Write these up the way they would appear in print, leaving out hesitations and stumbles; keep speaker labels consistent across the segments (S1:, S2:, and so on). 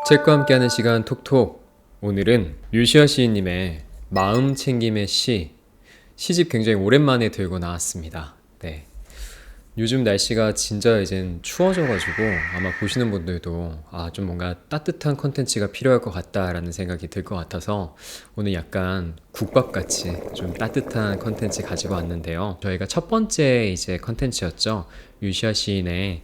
S1: 책과 함께하는 시간 톡톡. 오늘은 류시아 시인님의 마음 챙김의 시집 굉장히 오랜만에 들고 나왔습니다. 네. 요즘 날씨가 진짜 이젠 추워져가지고 아마 보시는 분들도 좀 뭔가 따뜻한 컨텐츠가 필요할 것 같다라는 생각이 들 것 같아서 오늘 약간 국밥같이 좀 따뜻한 컨텐츠 가지고 왔는데요. 저희가 첫 번째 이제 컨텐츠였죠. 유시아 시인의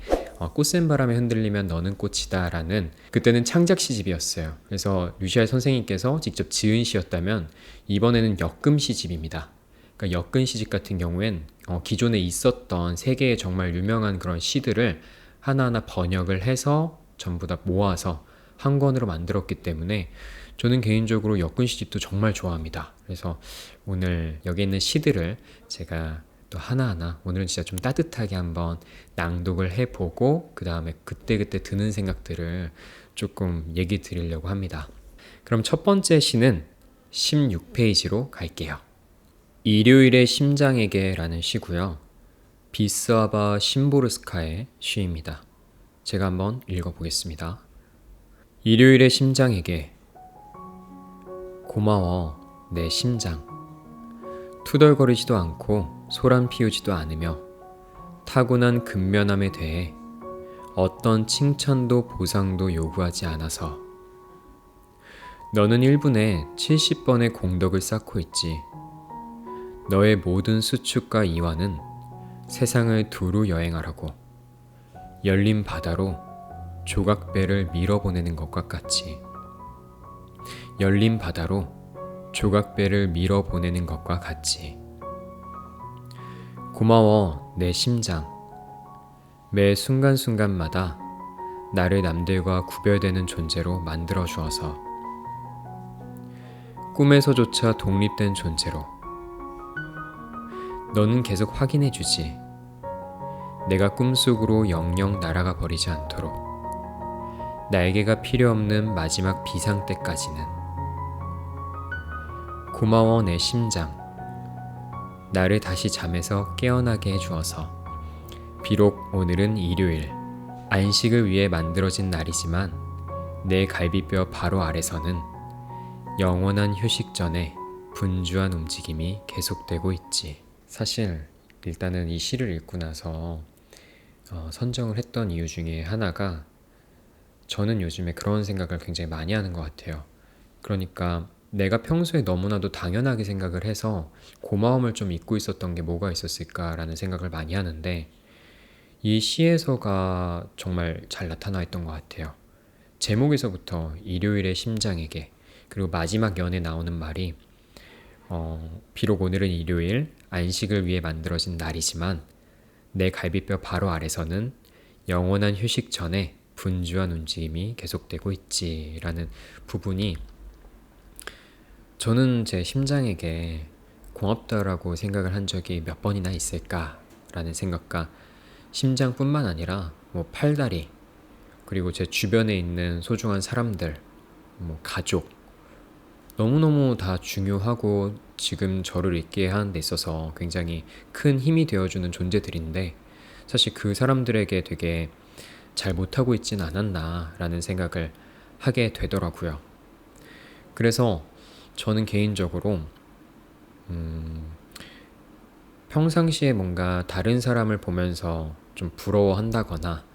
S1: 꽃샘 바람에 흔들리면 너는 꽃이다 라는, 그때는 창작 시집이었어요. 그래서 유시아 선생님께서 직접 지은 시였다면 이번에는 역금 시집입니다. 그러니까 역근 시집 같은 경우엔 기존에 있었던 세계에 정말 유명한 그런 시들을 하나하나 번역을 해서 전부 다 모아서 한 권으로 만들었기 때문에 저는 개인적으로 역근 시집도 정말 좋아합니다. 그래서 오늘 여기 있는 시들을 제가 또 하나하나 오늘은 진짜 좀 따뜻하게 한번 낭독을 해보고 그 다음에 그때그때 드는 생각들을 조금 얘기 드리려고 합니다. 그럼 첫 번째 시는 16페이지로 갈게요. 일요일의 심장에게 라는 시고요. 비스아바 심보르스카의 시입니다. 제가 한번 읽어보겠습니다. 일요일의 심장에게 고마워 내 심장. 투덜거리지도 않고 소란 피우지도 않으며 타고난 근면함에 대해 어떤 칭찬도 보상도 요구하지 않아서 너는 1분에 70번의 공덕을 쌓고 있지. 너의 모든 수축과 이완은 세상을 두루 여행하라고 열린 바다로 조각배를 밀어보내는 것과 같이. 열린 바다로 조각배를 밀어보내는 것과 같이. 고마워 내 심장. 매 순간순간마다 나를 남들과 구별되는 존재로 만들어 주어서 꿈에서조차 독립된 존재로. 너는 계속 확인해주지. 내가 꿈속으로 영영 날아가 버리지 않도록. 날개가 필요 없는 마지막 비상 때까지는. 고마워 내 심장. 나를 다시 잠에서 깨어나게 해주어서. 비록 오늘은 일요일, 안식을 위해 만들어진 날이지만 내 갈비뼈 바로 아래서는 영원한 휴식 전에 분주한 움직임이 계속되고 있지. 사실 일단은 이 시를 읽고 나서 선정을 했던 이유 중에 하나가, 저는 요즘에 그런 생각을 굉장히 많이 하는 것 같아요. 그러니까 내가 평소에 너무나도 당연하게 생각을 해서 고마움을 좀 잊고 있었던 게 뭐가 있었을까라는 생각을 많이 하는데, 이 시에서가 정말 잘 나타나 있던 것 같아요. 제목에서부터 일요일의 심장에게, 그리고 마지막 연에 나오는 말이 비록 오늘은 일요일, 안식을 위해 만들어진 날이지만 내 갈비뼈 바로 아래서는 영원한 휴식 전에 분주한 움직임이 계속되고 있지 라는 부분이, 저는 제 심장에게 고맙다라고 생각을 한 적이 몇 번이나 있을까라는 생각과, 심장뿐만 아니라 팔다리, 그리고 제 주변에 있는 소중한 사람들, 가족, 너무너무 다 중요하고 지금 저를 있게 하는 데 있어서 굉장히 큰 힘이 되어주는 존재들인데, 사실 그 사람들에게 되게 잘 못하고 있진 않았나 라는 생각을 하게 되더라고요. 그래서 저는 개인적으로 평상시에 뭔가 다른 사람을 보면서 좀 부러워한다거나,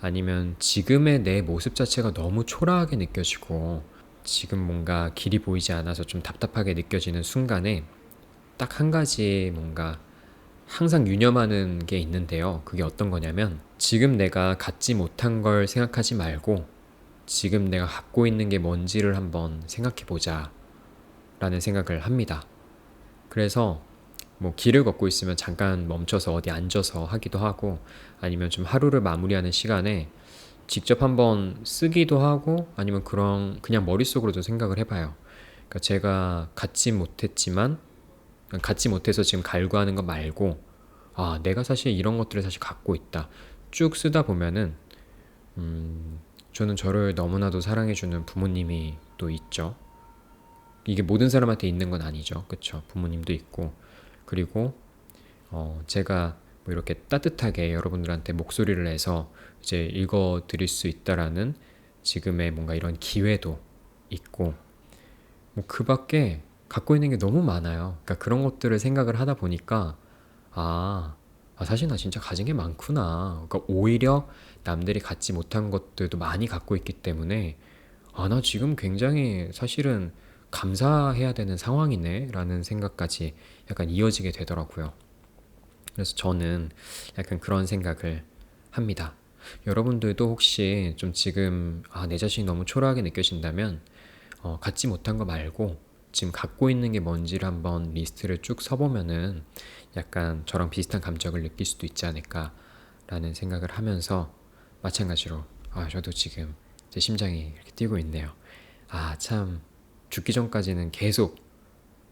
S1: 아니면 지금의 내 모습 자체가 너무 초라하게 느껴지고 지금 뭔가 길이 보이지 않아서 좀 답답하게 느껴지는 순간에 딱 한 가지 뭔가 항상 유념하는 게 있는데요. 그게 어떤 거냐면, 지금 내가 갖지 못한 걸 생각하지 말고 지금 내가 갖고 있는 게 뭔지를 한번 생각해 보자 라는 생각을 합니다. 그래서 길을 걷고 있으면 잠깐 멈춰서 어디 앉아서 하기도 하고, 아니면 좀 하루를 마무리하는 시간에 직접 한번 쓰기도 하고, 아니면 그냥 머릿속으로도 생각을 해봐요. 그러니까 제가 갖지 못해서 지금 갈구하는 거 말고, 내가 사실 이런 것들을 사실 갖고 있다. 쭉 쓰다 보면은 저는 저를 너무나도 사랑해주는 부모님이 또 있죠. 이게 모든 사람한테 있는 건 아니죠. 그쵸? 부모님도 있고, 그리고 제가 이렇게 따뜻하게 여러분들한테 목소리를 내서 이제 읽어 드릴 수 있다라는 지금의 뭔가 이런 기회도 있고 뭐 그 밖에 갖고 있는 게 너무 많아요. 그러니까 그런 것들을 생각을 하다 보니까 사실 나 진짜 가진 게 많구나. 그러니까 오히려 남들이 갖지 못한 것들도 많이 갖고 있기 때문에 나 지금 굉장히 사실은 감사해야 되는 상황이네 라는 생각까지 약간 이어지게 되더라고요. 그래서 저는 약간 그런 생각을 합니다. 여러분들도 혹시 좀 지금 내 자신이 너무 초라하게 느껴진다면 갖지 못한 거 말고 지금 갖고 있는 게 뭔지를 한번 리스트를 쭉 써보면은 약간 저랑 비슷한 감정을 느낄 수도 있지 않을까 라는 생각을 하면서 마찬가지로 저도 지금 제 심장이 이렇게 뛰고 있네요. 참 죽기 전까지는 계속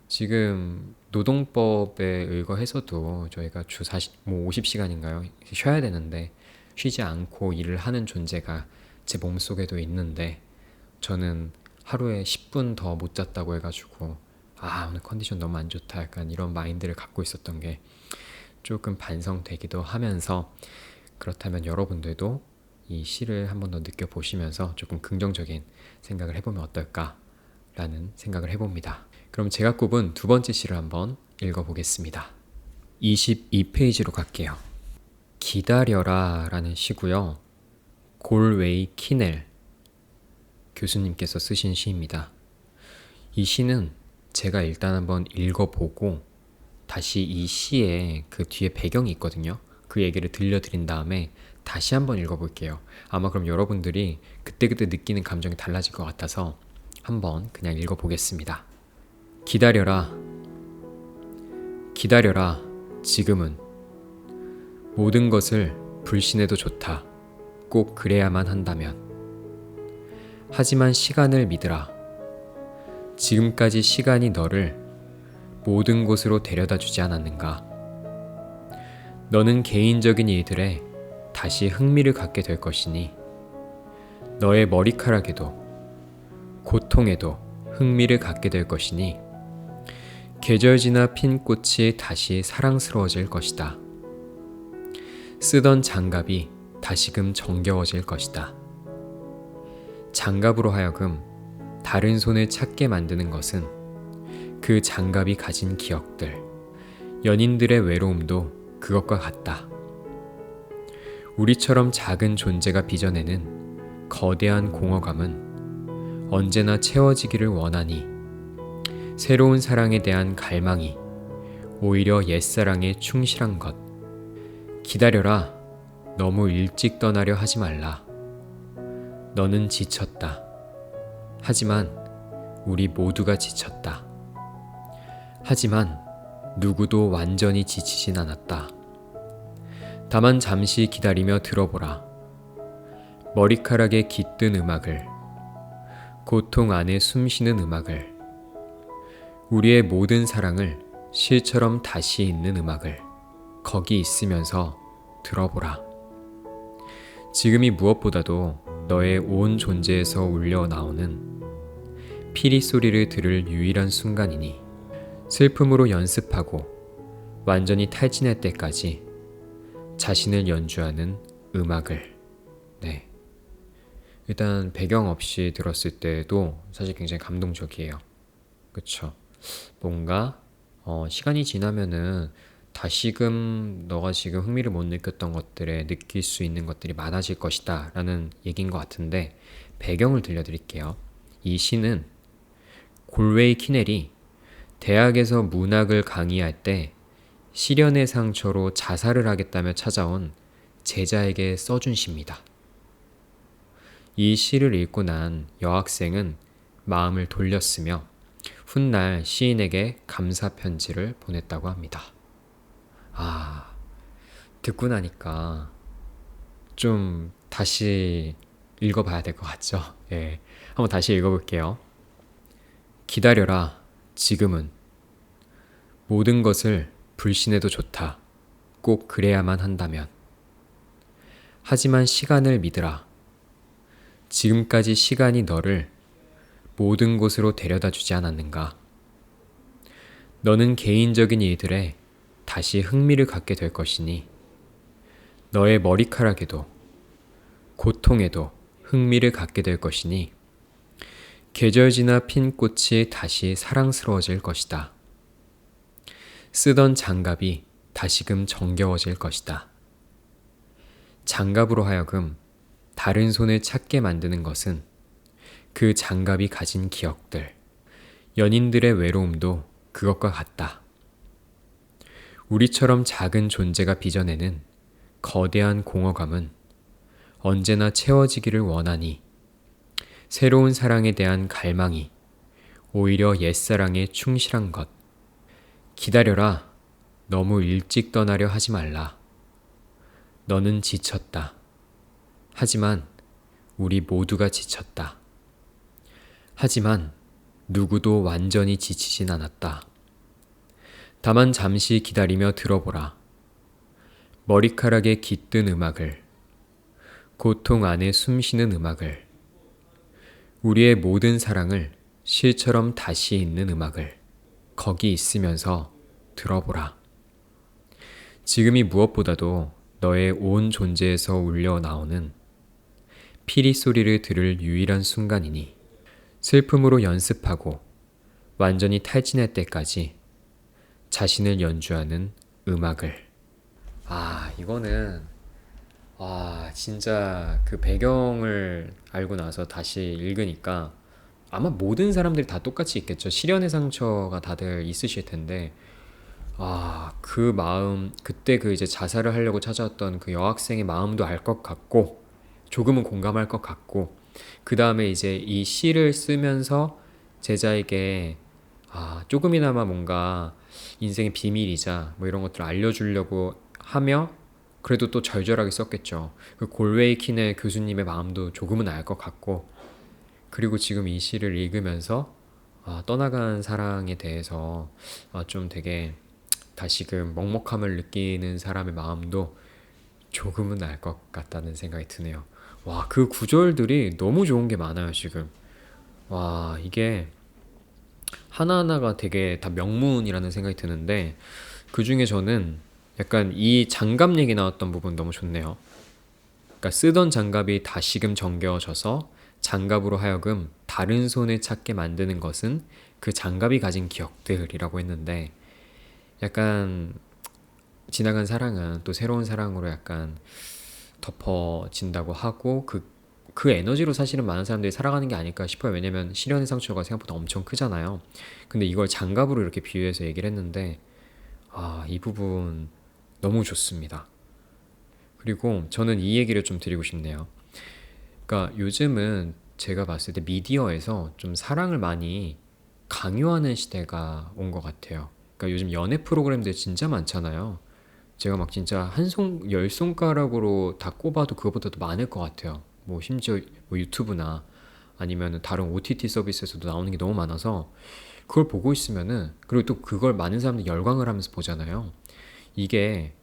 S1: 지금 노동법에 의거해서도 저희가 주 50시간인가요? 쉬어야 되는데 쉬지 않고 일을 하는 존재가 제 몸속에도 있는데 저는 하루에 10분 더 못 잤다고 해가지고 오늘 컨디션 너무 안 좋다 약간 이런 마인드를 갖고 있었던 게 조금 반성되기도 하면서 그렇다면 여러분들도 이 시를 한 번 더 느껴보시면서 조금 긍정적인 생각을 해보면 어떨까 라는 생각을 해봅니다. 그럼 제가 꼽은 두 번째 시를 한번 읽어보겠습니다. 22페이지로 갈게요. 기다려라 라는 시고요. 골웨이 키넬 교수님께서 쓰신 시입니다. 이 시는 제가 일단 한번 읽어보고 다시 이 시에 그 뒤에 배경이 있거든요. 그 얘기를 들려드린 다음에 다시 한번 읽어볼게요. 아마 그럼 여러분들이 그때그때 느끼는 감정이 달라질 것 같아서 한번 그냥 읽어보겠습니다. 기다려라. 기다려라. 지금은. 모든 것을 불신해도 좋다. 꼭 그래야만 한다면. 하지만 시간을 믿으라. 지금까지 시간이 너를 모든 곳으로 데려다 주지 않았는가? 너는 개인적인 일들에 다시 흥미를 갖게 될 것이니 너의 머리카락에도 고통에도 흥미를 갖게 될 것이니 계절 지나 핀 꽃이 다시 사랑스러워질 것이다. 쓰던 장갑이 다시금 정겨워질 것이다. 장갑으로 하여금 다른 손을 찾게 만드는 것은 그 장갑이 가진 기억들, 연인들의 외로움도 그것과 같다. 우리처럼 작은 존재가 빚어내는 거대한 공허감은 언제나 채워지기를 원하니 새로운 사랑에 대한 갈망이 오히려 옛사랑에 충실한 것. 기다려라. 너무 일찍 떠나려 하지 말라. 너는 지쳤다. 하지만 우리 모두가 지쳤다. 하지만 누구도 완전히 지치진 않았다. 다만 잠시 기다리며 들어보라. 머리카락에 깃든 음악을, 고통 안에 숨쉬는 음악을, 우리의 모든 사랑을 실처럼 다시 있는 음악을 거기 있으면서 들어보라. 지금이 무엇보다도 너의 온 존재에서 울려 나오는 피리 소리를 들을 유일한 순간이니 슬픔으로 연습하고 완전히 탈진할 때까지 자신을 연주하는 음악을. 네. 일단 배경 없이 들었을 때도 사실 굉장히 감동적이에요. 그쵸? 뭔가 시간이 지나면은 다시금 너가 지금 흥미를 못 느꼈던 것들에 느낄 수 있는 것들이 많아질 것이다 라는 얘기인 것 같은데 배경을 들려드릴게요. 이 시는 골웨이 키넬이 대학에서 문학을 강의할 때 시련의 상처로 자살을 하겠다며 찾아온 제자에게 써준 시입니다. 이 시를 읽고 난 여학생은 마음을 돌렸으며 훗날 시인에게 감사 편지를 보냈다고 합니다. 듣고 나니까 좀 다시 읽어봐야 될 것 같죠? 예, 한번 다시 읽어볼게요. 기다려라. 지금은. 모든 것을 불신해도 좋다. 꼭 그래야만 한다면. 하지만 시간을 믿으라. 지금까지 시간이 너를 모든 곳으로 데려다 주지 않았는가? 너는 개인적인 일들에 다시 흥미를 갖게 될 것이니 너의 머리카락에도 고통에도 흥미를 갖게 될 것이니 계절 지나 핀 꽃이 다시 사랑스러워질 것이다. 쓰던 장갑이 다시금 정겨워질 것이다. 장갑으로 하여금 다른 손을 찾게 만드는 것은 그 장갑이 가진 기억들, 연인들의 외로움도 그것과 같다. 우리처럼 작은 존재가 빚어내는 거대한 공허감은 언제나 채워지기를 원하니 새로운 사랑에 대한 갈망이 오히려 옛사랑에 충실한 것. 기다려라. 너무 일찍 떠나려 하지 말라. 너는 지쳤다. 하지만 우리 모두가 지쳤다. 하지만 누구도 완전히 지치진 않았다. 다만 잠시 기다리며 들어보라. 머리카락에 깃든 음악을, 고통 안에 숨쉬는 음악을, 우리의 모든 사랑을 실처럼 다시 있는 음악을 거기 있으면서 들어보라. 지금이 무엇보다도 너의 온 존재에서 울려 나오는 피리 소리를 들을 유일한 순간이니 슬픔으로 연습하고 완전히 탈진할 때까지 자신을 연주하는 음악을. 이거는 진짜 그 배경을 알고 나서 다시 읽으니까 아마 모든 사람들이 다 똑같이 있겠죠. 시련의 상처가 다들 있으실 텐데 그 마음, 그때 그 이제 자살을 하려고 찾아왔던 그 여학생의 마음도 알 것 같고 조금은 공감할 것 같고, 그 다음에 이제 이 시를 쓰면서 제자에게 조금이나마 뭔가 인생의 비밀이자 뭐 이런 것들을 알려주려고 하며 그래도 또 절절하게 썼겠죠. 그 골웨이킨의 교수님의 마음도 조금은 알 것 같고, 그리고 지금 이 시를 읽으면서 떠나간 사랑에 대해서 좀 되게 다시금 먹먹함을 느끼는 사람의 마음도 조금은 알 것 같다는 생각이 드네요. 그 구절들이 너무 좋은 게 많아요, 지금. 이게 하나하나가 되게 다 명문이라는 생각이 드는데, 그 중에 저는 약간 이 장갑 얘기 나왔던 부분 너무 좋네요. 그러니까 쓰던 장갑이 다시금 정겨워져서 장갑으로 하여금 다른 손을 찾게 만드는 것은 그 장갑이 가진 기억들이라고 했는데, 약간 지나간 사랑은 또 새로운 사랑으로 약간 덮어진다고 하고 그 에너지로 사실은 많은 사람들이 살아가는 게 아닐까 싶어요. 왜냐면 시련의 상처가 생각보다 엄청 크잖아요. 근데 이걸 장갑으로 이렇게 비유해서 얘기를 했는데 이 부분 너무 좋습니다. 그리고 저는 이 얘기를 좀 드리고 싶네요. 그러니까 요즘은 제가 봤을 때 미디어에서 좀 사랑을 많이 강요하는 시대가 온 것 같아요. 그러니까 요즘 연애 프로그램들 진짜 많잖아요. 제가 막 진짜 열 손가락으로 다 꼽아도 그거보다도 많을 것 같아요. 뭐 심지어 뭐 유튜브나 아니면 다른 OTT 서비스에서도 나오는 게 너무 많아서 그걸 보고 있으면은, 그리고 또 그걸 많은 사람들이 열광을 하면서 보잖아요. 이게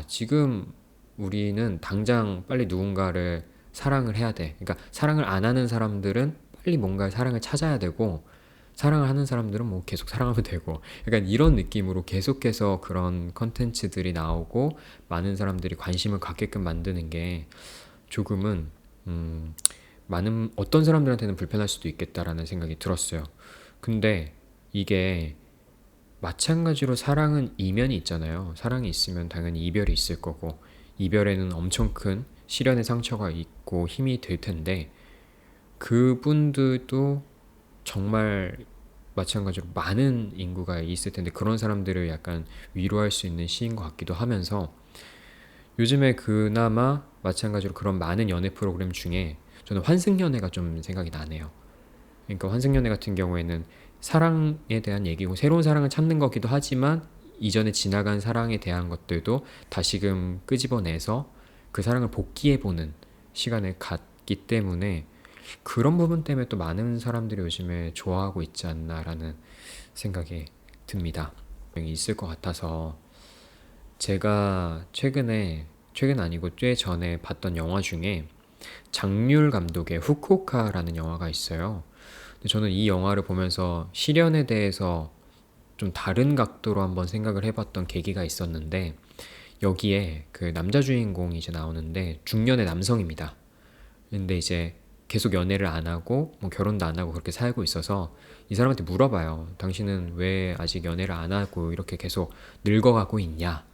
S1: 지금 우리는 당장 빨리 누군가를 사랑을 해야 돼. 그러니까 사랑을 안 하는 사람들은 빨리 뭔가 사랑을 찾아야 되고, 사랑을 하는 사람들은 뭐 계속 사랑하면 되고, 약간 이런 느낌으로 계속해서 그런 컨텐츠들이 나오고 많은 사람들이 관심을 갖게끔 만드는 게 조금은 많은 어떤 사람들한테는 불편할 수도 있겠다라는 생각이 들었어요. 근데 이게 마찬가지로 사랑은 이면이 있잖아요. 사랑이 있으면 당연히 이별이 있을 거고, 이별에는 엄청 큰 시련의 상처가 있고 힘이 들 텐데, 그분들도 정말 마찬가지로 많은 인구가 있을 텐데 그런 사람들을 약간 위로할 수 있는 시인 것 같기도 하면서, 요즘에 그나마 마찬가지로 그런 많은 연애 프로그램 중에 저는 환승연애가 좀 생각이 나네요. 그러니까 환승연애 같은 경우에는 사랑에 대한 얘기고 새로운 사랑을 찾는 거기도 하지만 이전에 지나간 사랑에 대한 것들도 다시금 끄집어내서 그 사랑을 복귀해보는 시간을 갖기 때문에 그런 부분 때문에 또 많은 사람들이 요즘에 좋아하고 있지 않나라는 생각이 듭니다. 있을 것 같아서 제가 최근 아니고 꽤 전에 봤던 영화 중에 장률 감독의 후쿠오카라는 영화가 있어요. 근데 저는 이 영화를 보면서 시련에 대해서 좀 다른 각도로 한번 생각을 해봤던 계기가 있었는데, 여기에 그 남자 주인공이 이제 나오는데 중년의 남성입니다. 근데 이제 계속 연애를 안 하고 뭐 결혼도 안 하고 그렇게 살고 있어서 이 사람한테 물어봐요. 당신은 왜 아직 연애를 안 하고 이렇게 계속 늙어가고 있냐?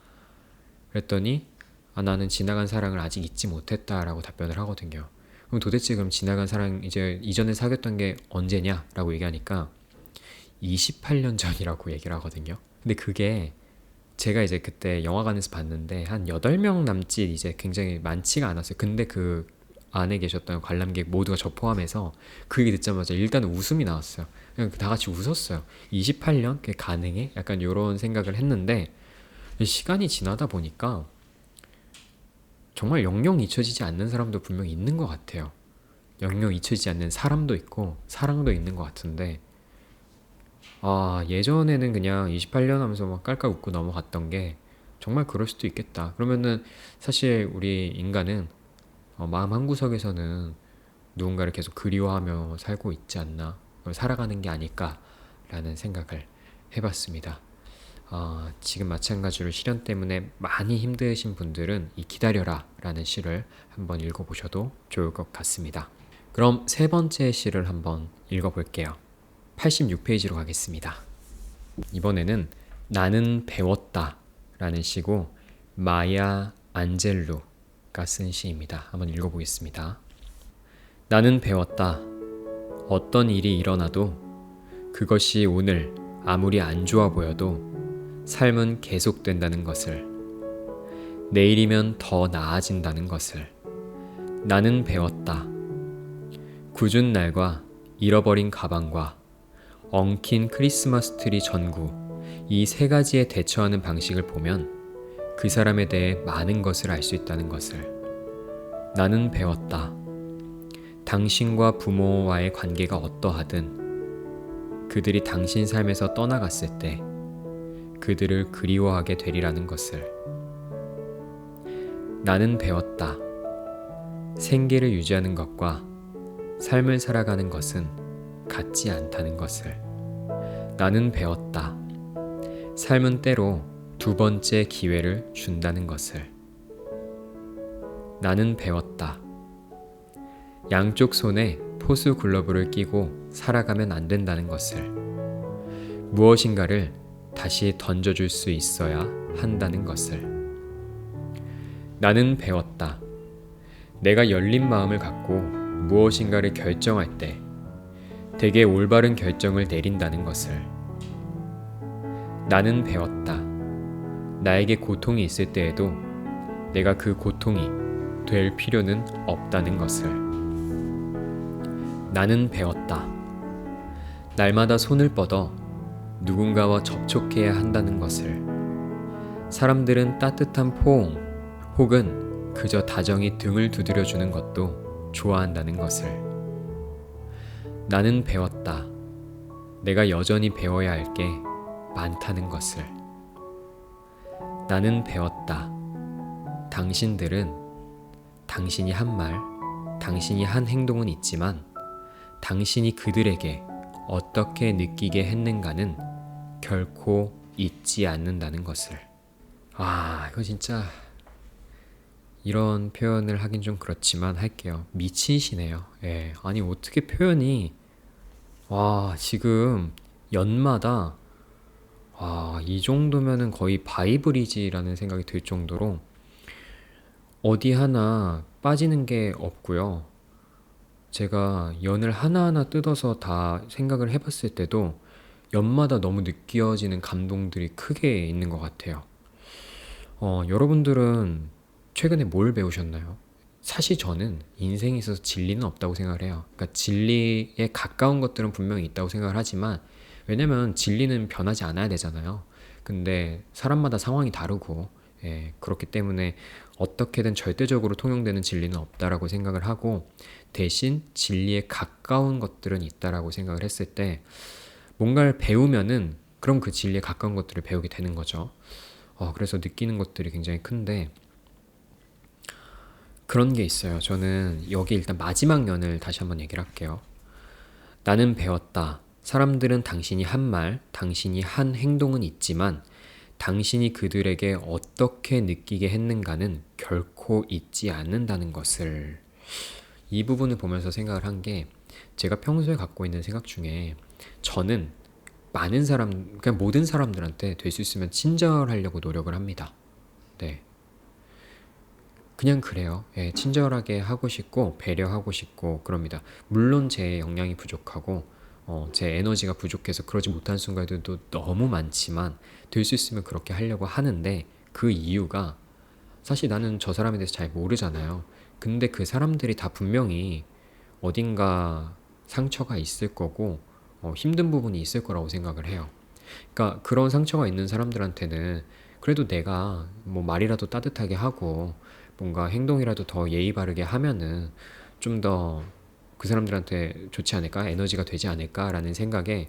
S1: 그랬더니 나는 지나간 사랑을 아직 잊지 못했다라고 답변을 하거든요. 그럼 도대체 그럼 지나간 사랑 이제 이전에 사귀었던 게 언제냐라고 얘기하니까 28년 전이라고 얘기를 하거든요. 근데 그게 제가 이제 그때 영화관에서 봤는데 한 8명 남짓 이제 굉장히 많지가 않았어요. 근데 그 안에 계셨던 관람객 모두가 저 포함해서 그 얘기 듣자마자 일단 웃음이 나왔어요. 그냥 다 같이 웃었어요. 28년? 그게 가능해? 약간 이런 생각을 했는데 시간이 지나다 보니까 정말 영영 잊혀지지 않는 사람도 분명히 있는 것 같아요. 영영 잊혀지지 않는 사람도 있고 사랑도 있는 것 같은데 예전에는 그냥 28년 하면서 막 깔깔 웃고 넘어갔던 게 정말 그럴 수도 있겠다. 그러면은 사실 우리 인간은 마음 한구석에서는 누군가를 계속 그리워하며 살고 있지 않나, 살아가는 게 아닐까라는 생각을 해봤습니다. 지금 마찬가지로 시련 때문에 많이 힘드신 분들은 이 기다려라 라는 시를 한번 읽어보셔도 좋을 것 같습니다. 그럼 세 번째 시를 한번 읽어볼게요. 86페이지로 가겠습니다. 이번에는 나는 배웠다 라는 시고 마야 안젤루가 쓴 시입니다. 한번 읽어보겠습니다. 나는 배웠다. 어떤 일이 일어나도 그것이 오늘 아무리 안 좋아 보여도 삶은 계속된다는 것을, 내일이면 더 나아진다는 것을 나는 배웠다. 굳은 날과 잃어버린 가방과 엉킨 크리스마스 트리 전구, 이 세 가지에 대처하는 방식을 보면 그 사람에 대해 많은 것을 알 수 있다는 것을 나는 배웠다. 당신과 부모와의 관계가 어떠하든 그들이 당신 삶에서 떠나갔을 때 그들을 그리워하게 되리라는 것을 나는 배웠다. 생계를 유지하는 것과 삶을 살아가는 것은 같지 않다는 것을 나는 배웠다. 삶은 때로 두 번째 기회를 준다는 것을 나는 배웠다. 양쪽 손에 포수 글러브를 끼고 살아가면 안 된다는 것을, 무엇인가를 다시 던져줄 수 있어야 한다는 것을 나는 배웠다. 내가 열린 마음을 갖고 무엇인가를 결정할 때 되게 올바른 결정을 내린다는 것을 나는 배웠다. 나에게 고통이 있을 때에도 내가 그 고통이 될 필요는 없다는 것을 나는 배웠다. 날마다 손을 뻗어 누군가와 접촉해야 한다는 것을, 사람들은 따뜻한 포옹 혹은 그저 다정히 등을 두드려주는 것도 좋아한다는 것을 나는 배웠다. 내가 여전히 배워야 할 게 많다는 것을 나는 배웠다. 당신들은 당신이 한 말, 당신이 한 행동은 있지만 당신이 그들에게 어떻게 느끼게 했는가는 결코 잊지 않는다는 것을. 이거 진짜 이런 표현을 하긴 좀 그렇지만 할게요. 미치시네요. 예. 아니 어떻게 표현이 지금 연마다 이 정도면은 거의 바이블이지라는 생각이 들 정도로 어디 하나 빠지는 게 없고요. 제가 연을 하나하나 뜯어서 다 생각을 해봤을 때도 연마다 너무 느껴지는 감동들이 크게 있는 것 같아요. 여러분들은 최근에 뭘 배우셨나요? 사실 저는 인생에 있어서 진리는 없다고 생각을 해요. 그러니까 진리에 가까운 것들은 분명히 있다고 생각을 하지만, 왜냐면 진리는 변하지 않아야 되잖아요. 근데 사람마다 상황이 다르고, 그렇기 때문에 어떻게든 절대적으로 통용되는 진리는 없다라고 생각을 하고, 대신 진리에 가까운 것들은 있다라고 생각을 했을 때 뭔가를 배우면은 그럼 그 진리에 가까운 것들을 배우게 되는 거죠. 그래서 느끼는 것들이 굉장히 큰데, 그런 게 있어요. 저는 여기 일단 마지막 연을 다시 한번 얘기를 할게요. 나는 배웠다. 사람들은 당신이 한 말, 당신이 한 행동은 있지만 당신이 그들에게 어떻게 느끼게 했는가는 결코 잊지 않는다는 것을. 이 부분을 보면서 생각을 한 게 제가 평소에 갖고 있는 생각 중에 저는 많은 사람, 그냥 모든 사람들한테 될 수 있으면 친절하려고 노력을 합니다. 네. 그냥 그래요. 예, 친절하게 하고 싶고 배려하고 싶고 그럽니다. 물론 제 역량이 부족하고 제 에너지가 부족해서 그러지 못한 순간들도 너무 많지만 될 수 있으면 그렇게 하려고 하는데 그 이유가 사실 나는 저 사람에 대해서 잘 모르잖아요. 근데 그 사람들이 다 분명히 어딘가 상처가 있을 거고 힘든 부분이 있을 거라고 생각을 해요. 그러니까 그런 상처가 있는 사람들한테는 그래도 내가 뭐 말이라도 따뜻하게 하고 뭔가 행동이라도 더 예의 바르게 하면은 좀 더 그 사람들한테 좋지 않을까? 에너지가 되지 않을까라는 생각에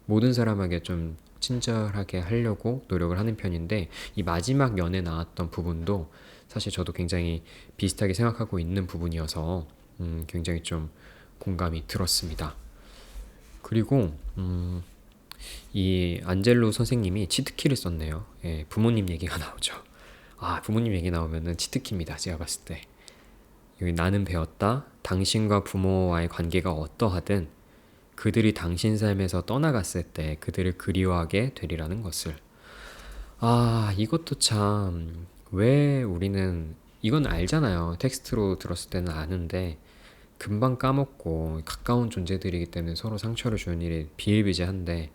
S1: 모든 사람에게 좀 친절하게 하려고 노력을 하는 편인데 이 마지막 연에 나왔던 부분도 사실 저도 굉장히 비슷하게 생각하고 있는 부분이어서 굉장히 좀 공감이 들었습니다. 그리고 이 안젤로 선생님이 치트키를 썼네요. 예, 부모님 얘기가 나오죠. 아, 부모님 얘기 나오면은 치트키입니다. 제가 봤을 때. 여기 나는 배웠다. 당신과 부모와의 관계가 어떠하든 그들이 당신 삶에서 떠나갔을 때 그들을 그리워하게 되리라는 것을. 아, 이것도 참, 왜 우리는, 이건 알잖아요. 텍스트로 들었을 때는 아는데, 금방 까먹고 가까운 존재들이기 때문에 서로 상처를 주는 일이 비일비재한데,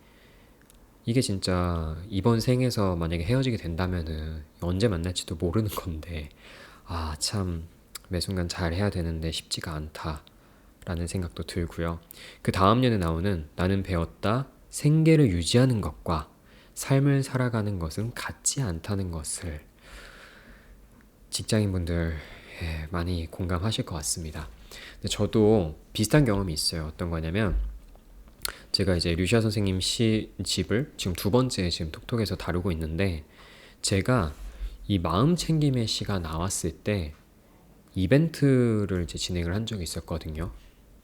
S1: 이게 진짜 이번 생에서 만약에 헤어지게 된다면은 언제 만날지도 모르는 건데, 아, 참, 매 순간 잘 해야 되는데 쉽지가 않다라는 생각도 들고요. 그 다음 년에 나오는 나는 배웠다. 생계를 유지하는 것과 삶을 살아가는 것은 같지 않다는 것을 직장인분들 많이 공감하실 것 같습니다. 근데 저도 비슷한 경험이 있어요. 어떤 거냐면 제가 이제 류시아 선생님 시 집을 지금 두 번째 지금 톡톡에서 다루고 있는데 제가 이 마음 챙김의 시가 나왔을 때 이벤트를 이제 진행을 한 적이 있었거든요.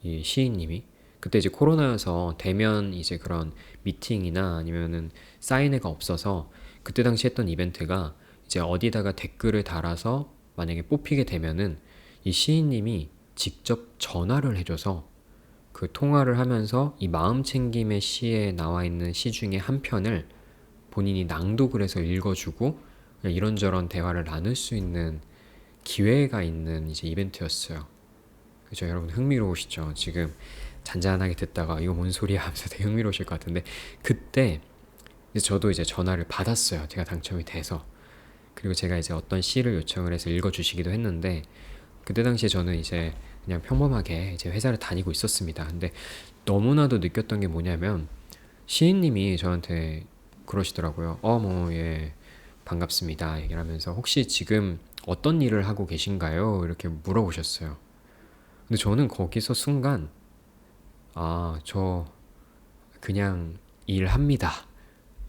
S1: 이 시인님이 그때 이제 코로나여서 대면 이제 그런 미팅이나 아니면은 사인회가 없어서 그때 당시 했던 이벤트가 이제 어디다가 댓글을 달아서 만약에 뽑히게 되면은 이 시인님이 직접 전화를 해줘서 그 통화를 하면서 이 마음챙김의 시에 나와 있는 시 중에 한 편을 본인이 낭독을 해서 읽어주고 이런저런 대화를 나눌 수 있는 기회가 있는 이제 이벤트였어요. 그죠? 여러분 흥미로우시죠? 지금 잔잔하게 듣다가 이거 뭔 소리야 하면서 되게 흥미로우실 것 같은데 그때 이제 저도 이제 전화를 받았어요. 제가 당첨이 돼서. 그리고 제가 이제 어떤 시를 요청을 해서 읽어주시기도 했는데 그때 당시에 저는 이제 그냥 평범하게 이제 회사를 다니고 있었습니다. 근데 너무나도 느꼈던 게 뭐냐면 시인님이 저한테 그러시더라고요. 예, 반갑습니다. 얘기를 하면서 혹시 지금 어떤 일을 하고 계신가요? 이렇게 물어보셨어요. 근데 저는 거기서 순간 저 그냥 일합니다.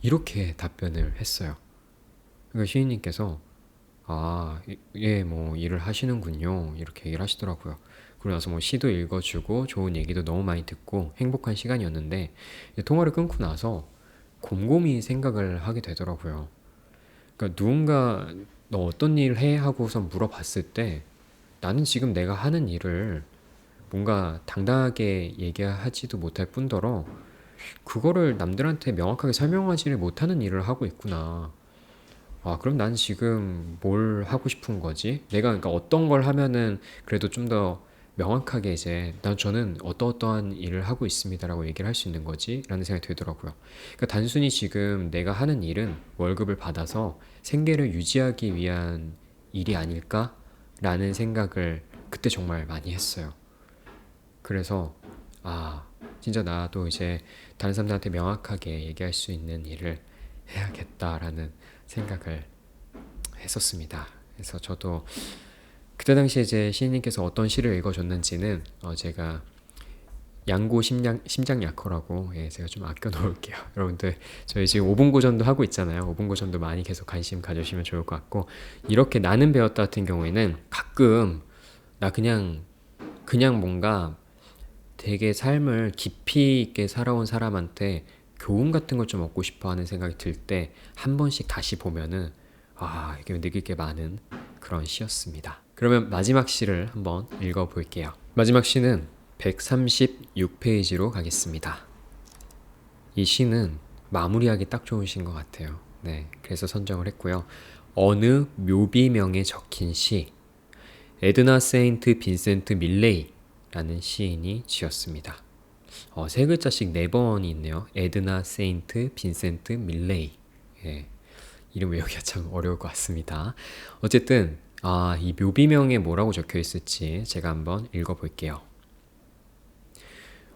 S1: 이렇게 답변을 했어요. 그러니까 시인님께서 예, 뭐 일을 하시는군요. 이렇게 얘기를 하시더라고요. 그러고 나서 뭐 시도 읽어주고 좋은 얘기도 너무 많이 듣고 행복한 시간이었는데 통화를 끊고 나서 곰곰이 생각을 하게 되더라고요. 그러니까 누군가 너 어떤 일 해? 하고서 물어봤을 때 나는 지금 내가 하는 일을 뭔가 당당하게 얘기하지도 못할 뿐더러 그거를 남들한테 명확하게 설명하지를 못하는 일을 하고 있구나. 그럼 난 지금 뭘 하고 싶은 거지? 내가 그러니까 어떤 걸 하면은 그래도 좀 더 명확하게 이제 저는 어떠어떠한 일을 하고 있습니다라고 얘기를 할 수 있는 거지? 라는 생각이 들더라고요. 그러니까 단순히 지금 내가 하는 일은 월급을 받아서 생계를 유지하기 위한 일이 아닐까? 라는 생각을 그때 정말 많이 했어요. 그래서 진짜 나도 이제 다른 사람들한테 명확하게 얘기할 수 있는 일을 해야겠다라는 생각을 했었습니다. 그래서 저도 그때 당시에 이제 시인님께서 어떤 시를 읽어줬는지는 제가 양고 심장 약호라고 제가 좀 아껴 놓을게요. 여러분들 저희 지금 5분 고전도 하고 있잖아요. 5분 고전도 많이 계속 관심 가져주시면 좋을 것 같고 이렇게 나는 배웠다 같은 경우에는 가끔 나 그냥 뭔가 되게 삶을 깊이 있게 살아온 사람한테 교훈 같은 걸 좀 얻고 싶어 하는 생각이 들 때 한 번씩 다시 보면은 이게 느낄 게 많은 그런 시였습니다. 그러면 마지막 시를 한번 읽어볼게요. 마지막 시는 136페이지로 가겠습니다. 이 시는 마무리하기 딱 좋은 시인 것 같아요. 네, 그래서 선정을 했고요. 어느 묘비명에 적힌 시, 에드나 세인트 빈센트 밀레이라는 시인이 지었습니다. 세 글자씩 네 번이 있네요. 에드나 세인트 빈센트 밀레이. 예, 이름 외우기가 참 어려울 것 같습니다. 어쨌든 이 묘비명에 뭐라고 적혀 있을지 제가 한번 읽어볼게요.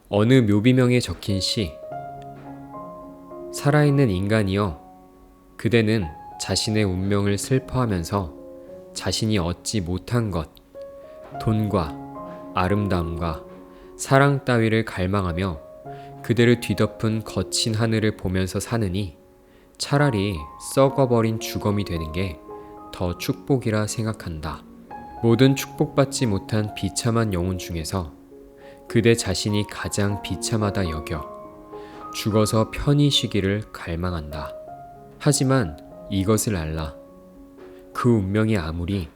S1: 어느 묘비명에 적힌 시, 살아있는 인간이여, 그대는 자신의 운명을 슬퍼하면서 자신이 얻지 못한 것, 돈과 아름다움과 사랑 따위를 갈망하며 그대를 뒤덮은 거친 하늘을 보면서 사느니 차라리 썩어버린 주검이 되는 게 더 축복이라 생각한다. 모든 축복받지 못한 비참한 영혼 중에서 그대 자신이 가장 비참하다 여겨 죽어서 편히 쉬기를 갈망한다. 하지만 이것을 알라. 그 운명이 아무리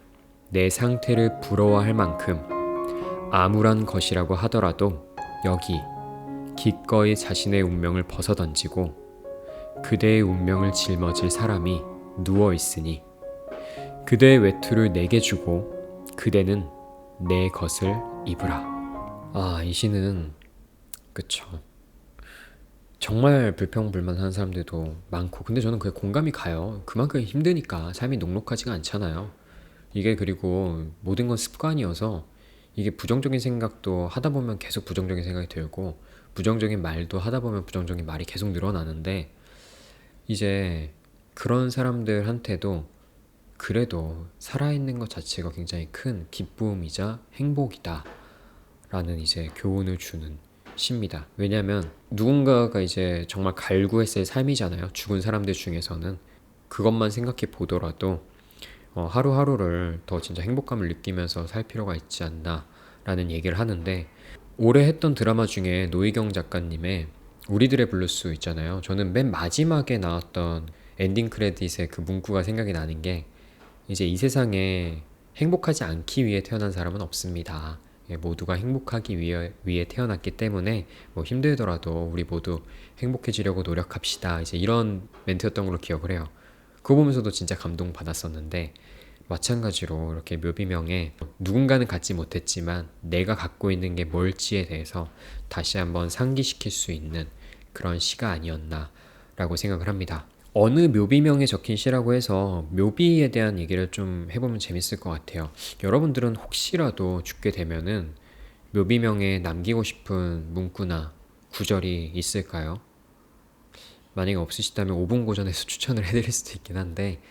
S1: 내 상태를 부러워할 만큼 암울한 것이라고 하더라도 여기 기꺼이 자신의 운명을 벗어던지고 그대의 운명을 짊어질 사람이 누워있으니 그대의 외투를 내게 주고 그대는 내 것을 입으라. 이 시는 그쵸. 정말 불평불만하는 사람들도 많고, 근데 저는 그게 공감이 가요. 그만큼 힘드니까 삶이 녹록하지가 않잖아요. 이게 그리고 모든 건 습관이어서 이게 부정적인 생각도 하다 보면 계속 부정적인 생각이 들고 부정적인 말도 하다 보면 부정적인 말이 계속 늘어나는데, 이제 그런 사람들한테도 그래도 살아있는 것 자체가 굉장히 큰 기쁨이자 행복이다 라는 이제 교훈을 주는 시입니다. 왜냐면 누군가가 이제 정말 갈구했을 삶이잖아요. 죽은 사람들 중에서는. 그것만 생각해 보더라도 하루하루를 더 진짜 행복감을 느끼면서 살 필요가 있지 않나 라는 얘기를 하는데, 올해 했던 드라마 중에 노희경 작가님의 우리들의 블루스 있잖아요. 저는 맨 마지막에 나왔던 엔딩 크레딧의 그 문구가 생각이 나는 게, 이제 이 세상에 행복하지 않기 위해 태어난 사람은 없습니다. 모두가 행복하기 위해 태어났기 때문에 뭐 힘들더라도 우리 모두 행복해지려고 노력합시다. 이제 이런 멘트였던 걸로 기억을 해요. 그거 보면서도 진짜 감동받았었는데, 마찬가지로 이렇게 묘비명에 누군가는 갖지 못했지만 내가 갖고 있는 게 뭘지에 대해서 다시 한번 상기시킬 수 있는 그런 시가 아니었나 라고 생각을 합니다. 어느 묘비명에 적힌 시라고 해서 묘비에 대한 얘기를 좀 해보면 재밌을 것 같아요. 여러분들은 혹시라도 죽게 되면은 묘비명에 남기고 싶은 문구나 구절이 있을까요? 만약에 없으시다면 5분 고전에서 추천을 해드릴 수도 있긴 한데,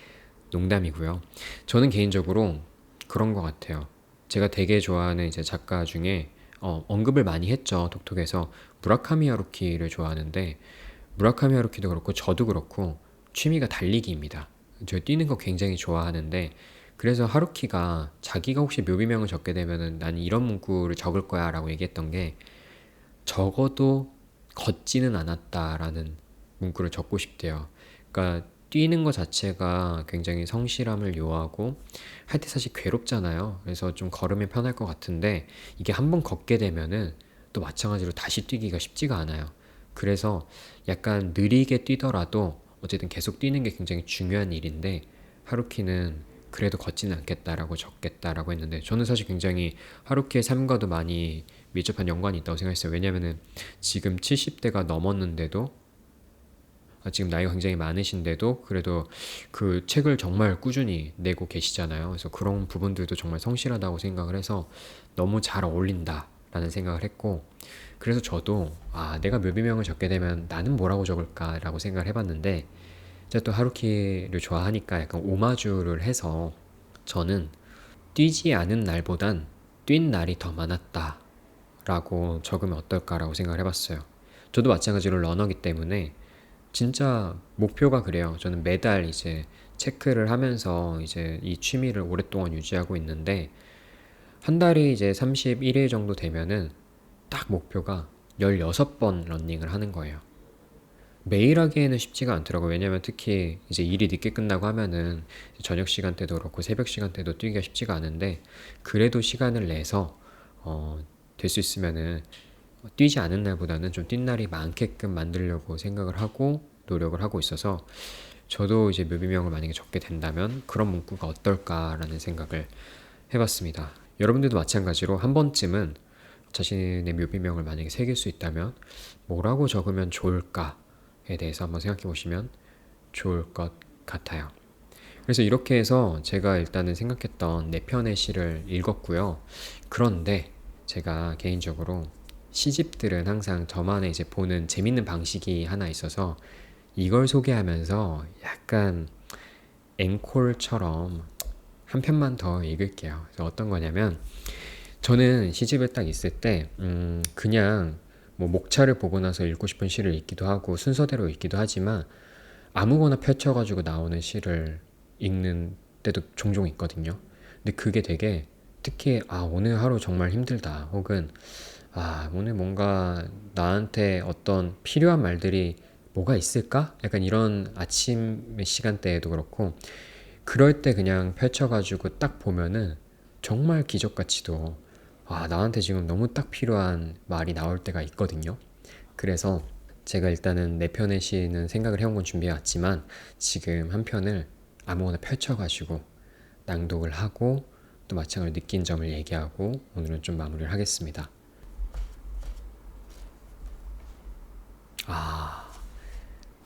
S1: 농담이고요. 저는 개인적으로 그런 것 같아요. 제가 되게 좋아하는 이제 작가 중에 언급을 많이 했죠. 톡톡에서 무라카미 하루키를 좋아하는데, 무라카미 하루키도 그렇고 저도 그렇고 취미가 달리기입니다. 저 뛰는 거 굉장히 좋아하는데, 그래서 하루키가 자기가 혹시 묘비명을 적게 되면은 난 이런 문구를 적을 거야 라고 얘기했던 게, 적어도 걷지는 않았다라는 문구를 적고 싶대요. 그러니까 뛰는 것 자체가 굉장히 성실함을 요하고 할 때 사실 괴롭잖아요. 그래서 좀 걸으면 편할 것 같은데, 이게 한번 걷게 되면은 또 마찬가지로 다시 뛰기가 쉽지가 않아요. 그래서 약간 느리게 뛰더라도 어쨌든 계속 뛰는 게 굉장히 중요한 일인데, 하루키는 그래도 걷지는 않겠다라고 적겠다라고 했는데, 저는 사실 굉장히 하루키의 삶과도 많이 밀접한 연관이 있다고 생각했어요. 왜냐면은 지금 70대가 넘었는데도, 지금 나이가 굉장히 많으신데도 그래도 그 책을 정말 꾸준히 내고 계시잖아요. 그래서 그런 부분들도 정말 성실하다고 생각을 해서 너무 잘 어울린다 라는 생각을 했고, 그래서 저도 내가 묘비명을 적게 되면 나는 뭐라고 적을까 라고 생각을 해봤는데, 제가 또 하루키를 좋아하니까 약간 오마주를 해서 저는 뛰지 않은 날보단 뛴 날이 더 많았다 라고 적으면 어떨까라고 생각을 해봤어요. 저도 마찬가지로 러너기 때문에 진짜 목표가 그래요. 저는 매달 이제 체크를 하면서 이제 이 취미를 오랫동안 유지하고 있는데, 한 달이 이제 31일 정도 되면은 딱 목표가 16번 러닝을 하는 거예요. 매일 하기에는 쉽지가 않더라고요. 왜냐면 특히 이제 일이 늦게 끝나고 하면은 저녁 시간대도 그렇고 새벽 시간대도 뛰기가 쉽지가 않은데, 그래도 시간을 내서 될 수 있으면은 뛰지 않은 날보다는 좀 뛴 날이 많게끔 만들려고 생각을 하고 노력을 하고 있어서, 저도 이제 묘비명을 만약에 적게 된다면 그런 문구가 어떨까라는 생각을 해봤습니다. 여러분들도 마찬가지로 한 번쯤은 자신의 묘비명을 만약에 새길 수 있다면 뭐라고 적으면 좋을까에 대해서 한번 생각해 보시면 좋을 것 같아요. 그래서 이렇게 해서 제가 일단은 생각했던 네 편의 시를 읽었고요. 그런데 제가 개인적으로 시집들은 항상 저만의 이제 보는 재밌는 방식이 하나 있어서 이걸 소개하면서 약간 앵콜처럼 한 편만 더 읽을게요. 그래서 어떤 거냐면, 저는 시집을 딱 있을 때 그냥 뭐 목차를 보고 나서 읽고 싶은 시를 읽기도 하고 순서대로 읽기도 하지만, 아무거나 펼쳐가지고 나오는 시를 읽는 때도 종종 있거든요. 근데 그게 되게, 특히 오늘 하루 정말 힘들다, 혹은 오늘 뭔가 나한테 어떤 필요한 말들이 뭐가 있을까? 약간 이런 아침의 시간대에도 그렇고, 그럴 때 그냥 펼쳐가지고 딱 보면은 정말 기적같이도 나한테 지금 너무 딱 필요한 말이 나올 때가 있거든요. 그래서 제가 일단은 네 편의 시는 생각을 해온 건 준비해왔지만, 지금 한 편을 아무거나 펼쳐가지고 낭독을 하고 또 마찬가지로 느낀 점을 얘기하고 오늘은 좀 마무리를 하겠습니다.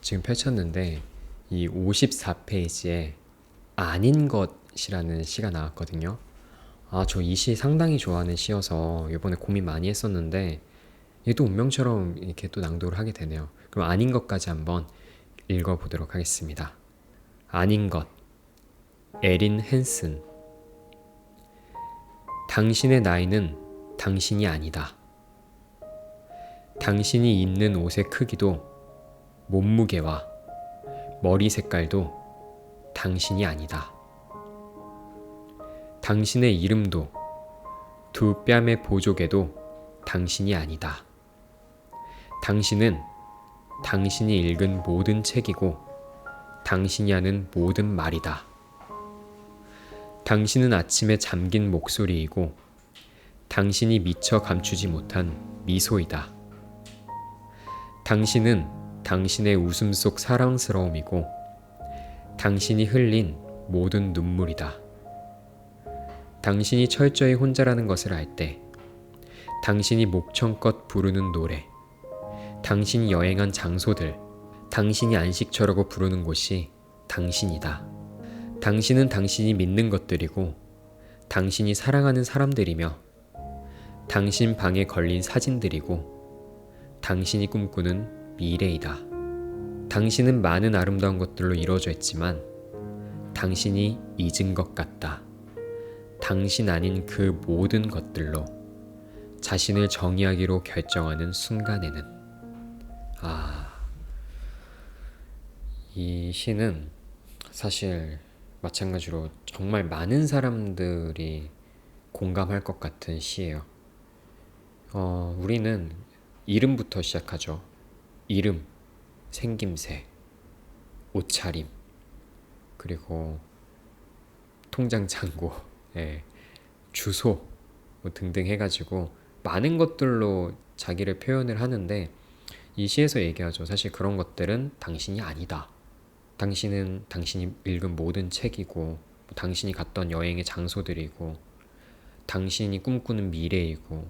S1: 지금 펼쳤는데 이 54페이지에 아닌 것이라는 시가 나왔거든요. 저 이 시 상당히 좋아하는 시여서 이번에 고민 많이 했었는데, 이게 또 운명처럼 이렇게 또 낭독을 하게 되네요. 그럼 아닌 것까지 한번 읽어보도록 하겠습니다. 아닌 것, 에린 헨슨. 당신의 나이는 당신이 아니다. 당신이 입는 옷의 크기도 몸무게와 머리 색깔도 당신이 아니다. 당신의 이름도 두 뺨의 보조개도 당신이 아니다. 당신은 당신이 읽은 모든 책이고 당신이 하는 모든 말이다. 당신은 아침에 잠긴 목소리이고 당신이 미처 감추지 못한 미소이다. 당신은 당신의 웃음 속 사랑스러움이고 당신이 흘린 모든 눈물이다. 당신이 철저히 혼자라는 것을 알 때, 당신이 목청껏 부르는 노래, 당신이 여행한 장소들, 당신이 안식처라고 부르는 곳이 당신이다. 당신은 당신이 믿는 것들이고 당신이 사랑하는 사람들이며 당신 방에 걸린 사진들이고 당신이 꿈꾸는 미래이다. 당신은 많은 아름다운 것들로 이루어져 있지만 당신이 잊은 것 같다. 당신 아닌 그 모든 것들로 자신을 정의하기로 결정하는 순간에는. 이 시는 사실 마찬가지로 정말 많은 사람들이 공감할 것 같은 시예요. 우리는 이름부터 시작하죠. 이름, 생김새, 옷차림, 그리고 통장 잔고, 주소 뭐 등등 해가지고 많은 것들로 자기를 표현을 하는데, 이 시에서 얘기하죠. 사실 그런 것들은 당신이 아니다. 당신은 당신이 읽은 모든 책이고 당신이 갔던 여행의 장소들이고 당신이 꿈꾸는 미래이고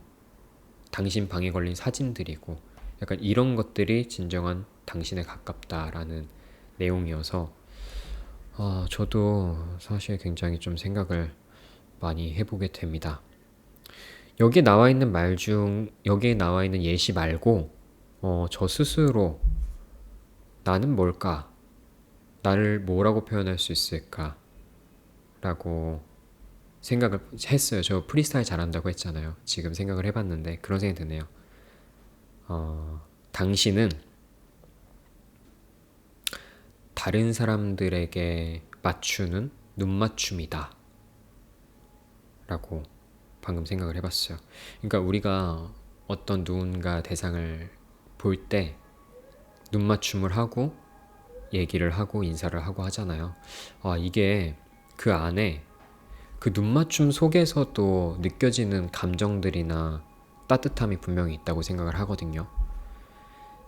S1: 당신 방에 걸린 사진들이고, 약간 이런 것들이 진정한 당신에 가깝다라는 내용이어서 저도 사실 굉장히 좀 생각을 많이 해보게 됩니다. 여기에 나와 있는 예시 말고 저 스스로 나는 뭘까? 나를 뭐라고 표현할 수 있을까? 라고 생각을 했어요. 저 프리스타일 잘한다고 했잖아요. 지금 생각을 해봤는데 그런 생각이 드네요. 당신은 다른 사람들에게 맞추는 눈맞춤이다 라고 방금 생각을 해봤어요. 그러니까 우리가 어떤 누군가 대상을 볼 때 눈맞춤을 하고 얘기를 하고 인사를 하고 하잖아요. 이게 그 안에 그 눈맞춤 속에서도 느껴지는 감정들이나 따뜻함이 분명히 있다고 생각을 하거든요.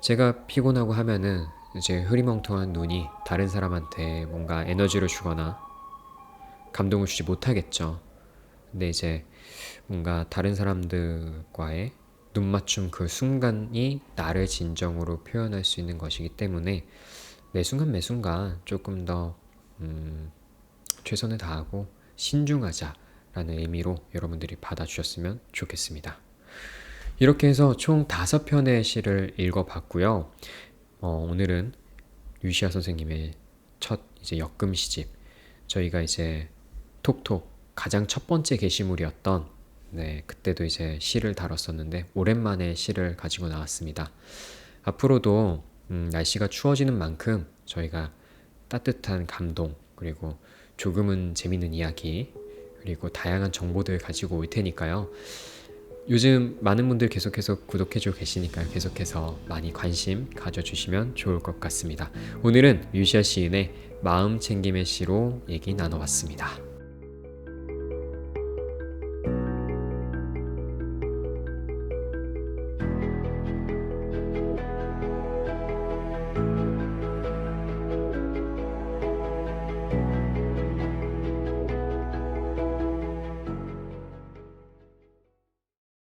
S1: 제가 피곤하고 하면은 이제 흐리멍텅한 눈이 다른 사람한테 뭔가 에너지를 주거나 감동을 주지 못하겠죠. 근데 이제 뭔가 다른 사람들과의 눈맞춤 그 순간이 나를 진정으로 표현할 수 있는 것이기 때문에 매 순간 매 순간 조금 더 최선을 다하고 신중하자라는 의미로 여러분들이 받아주셨으면 좋겠습니다. 이렇게 해서 총 5편의 시를 읽어봤고요. 오늘은 유시아 선생님의 첫 이제 역금 시집, 저희가 이제 톡톡 가장 첫 번째 게시물이었던 그때도 이제 시를 다뤘었는데 오랜만에 시를 가지고 나왔습니다. 앞으로도 날씨가 추워지는 만큼 저희가 따뜻한 감동, 그리고 조금은 재밌는 이야기, 그리고 다양한 정보들 가지고 올 테니까요. 요즘 많은 분들 계속해서 구독해주고 계시니까요. 계속해서 많이 관심 가져주시면 좋을 것 같습니다. 오늘은 유시아 시인의 마음 챙김의 시로 얘기 나눠봤습니다.